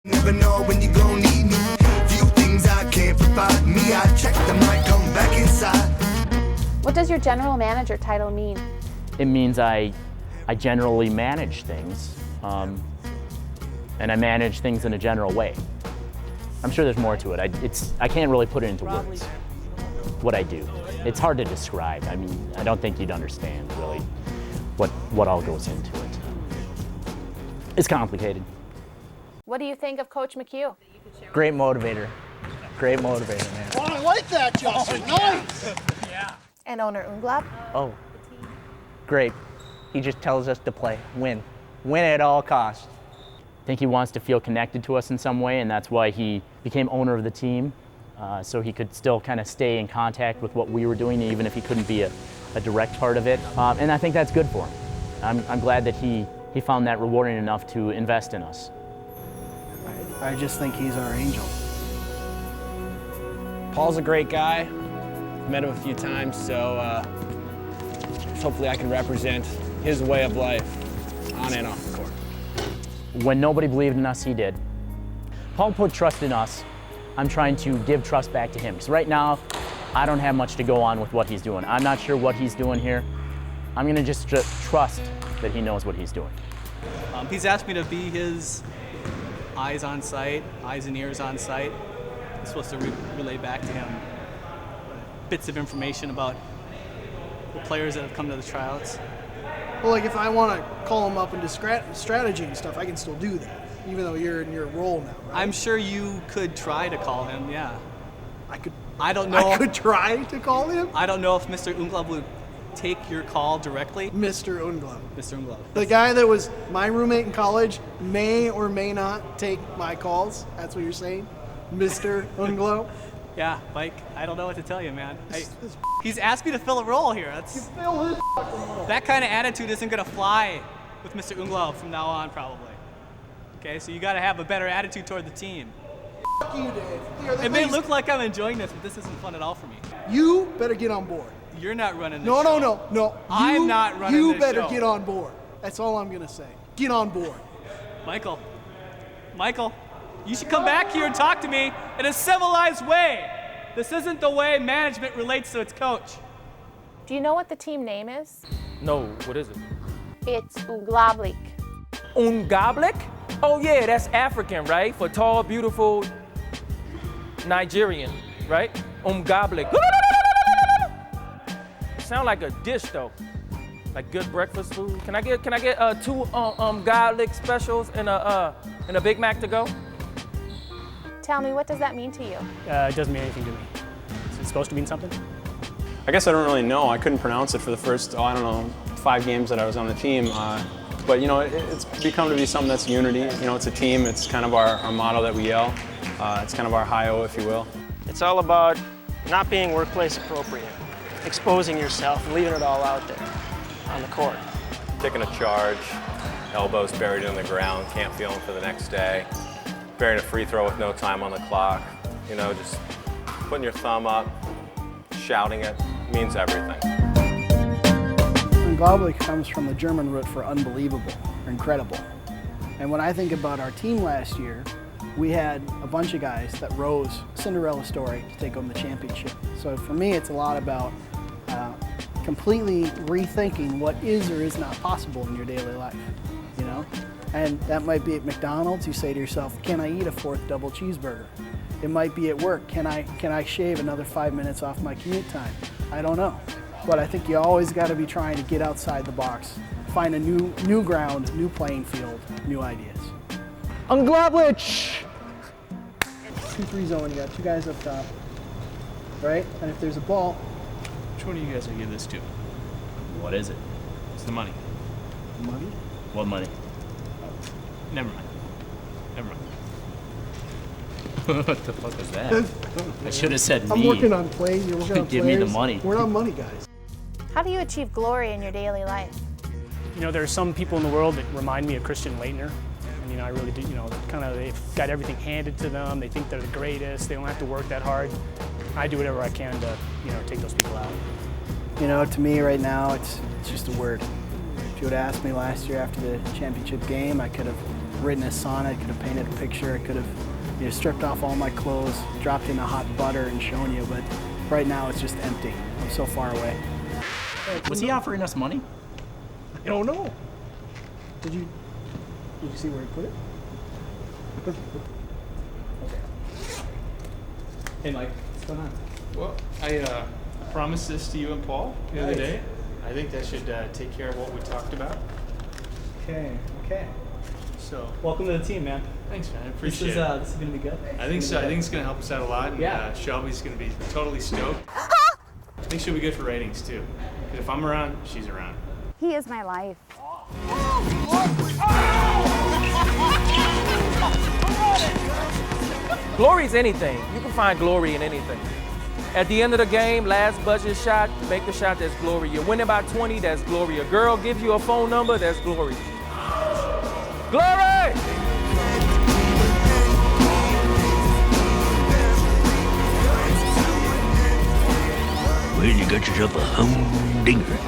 Never know when you gon' need me. Few things I can't provide me. I check them, might come back inside. What does your general manager title mean? It means I generally manage things, and I manage things in a general way. I'm sure there's more to it. I can't really put it into words, what I do. It's hard to describe. I mean, I don't think you'd understand really what all goes into it. It's complicated. What do you think of Coach McHugh? Great motivator. Great motivator, man. Oh, I like that, Justin. Nice. Yeah. And owner Unglab? Oh, great. He just tells us to play, win. Win at all costs. I think he wants to feel connected to us in some way, and that's why he became owner of the team, so he could still kind of stay in contact with what we were doing, even if he couldn't be a direct part of it. And I think that's good for him. I'm glad that he found that rewarding enough to invest in us. I just think he's our angel. Paul's a great guy. Met him a few times, so hopefully I can represent his way of life on and off the court. When nobody believed in us, he did. Paul put trust in us. I'm trying to give trust back to him. Because right now, I don't have much to go on with what he's doing. I'm not sure what he's doing here. I'm going to just trust that he knows what he's doing. He's asked me to be his eyes on site, eyes and ears on site. I'm supposed to relay back to him bits of information about the players that have come to the tryouts. Well, like if I want to call him up and do strategy and stuff, I can still do that, even though you're in your role now, right? I'm sure you could try to call him, yeah. I don't know. I could try to call him? I don't know if Mr. Unglab would take your call directly. Mr. Unglab. Mr. Unglab. The guy that was my roommate in college may or may not take my calls. That's what you're saying? Mr. Unglab? Yeah, Mike, I don't know what to tell you, man. He's asked me to fill a role here. That kind of attitude isn't going to fly with Mr. Unglab from now on, probably. Okay, so you got to have a better attitude toward the team. F you, Dave. It may look like I'm enjoying this, but this isn't fun at all for me. You better get on board. You're not running this show. No. I'm not running this show. You better get on board. That's all I'm going to say. Get on board. Michael, you should come back here and talk to me in a civilized way. This isn't the way management relates to its coach. Do you know what the team name is? No, what is it? It's Unglablik. Ungablik? Oh yeah, that's African, right? For tall, beautiful Nigerian, right? Ungablik. Sound like a dish though, like good breakfast food. Can I get two garlic specials and a Big Mac to go? Tell me, what does that mean to you? It doesn't mean anything to me. Is it supposed to mean something? I guess I don't really know. I couldn't pronounce it for the first, 5 games that I was on the team. But it's become to be something that's unity. It's a team. It's kind of our motto that we yell. It's kind of our hi-oh, if you will. It's all about not being workplace appropriate, exposing yourself and leaving it all out there on the court. Taking a charge, elbows buried in the ground, can't feel them for the next day. Burying a free throw with no time on the clock. Just putting your thumb up, shouting it, means everything. Unglaublich comes from the German root for unbelievable, or incredible. And when I think about our team last year, we had a bunch of guys that rose, Cinderella story, to take home the championship. So for me, it's a lot about completely rethinking what is or is not possible in your daily life, And that might be at McDonald's. You say to yourself, can I eat a 4th double cheeseburger? It might be at work. Can I shave another 5 minutes off my commute time? I don't know. But I think you always got to be trying to get outside the box, find a new ground, new playing field, new ideas. Unglaublich! 2-3 zone, you got 2 guys up top, right? And if there's a ball. Which one of you guys will give this to? What is it? It's the money. Money? What money? Never mind. What the fuck is that? I should have said me. I'm working on plays, you're working on Give players. me the money. We're not money guys. How do you achieve glory in your daily life? There are some people in the world that remind me of Christian Laettner. And I really do, they've got everything handed to them. They think they're the greatest. They don't have to work that hard. I do whatever I can to, take those people out. To me right now, it's just a word. If you would have asked me last year after the championship game, I could have written a sonnet, could have painted a picture, I could have stripped off all my clothes, dropped in a hot butter and shown you, but right now it's just empty. I'm so far away. Was he offering us money? I don't know. Did you see where he put it? Okay. Hey, Mike. What's going on? Well, I promised this to you and Paul the other day. I think that should take care of what we talked about. Okay. So, Welcome to the team, man. thanks, man. I appreciate it. This is gonna be good. I think so. I think it's going to help us out a lot. And, Yeah. Shelby's going to be totally stoked. I think she'll be good for ratings, too. 'Cause if I'm around, she's around. He is my life. Glory is anything. You can find glory in anything. At the end of the game, last buzzer shot, make the shot, that's glory. You're winning by 20, that's glory. A girl gives you a phone number, that's glory. Glory! Well, you got yourself a humdinger.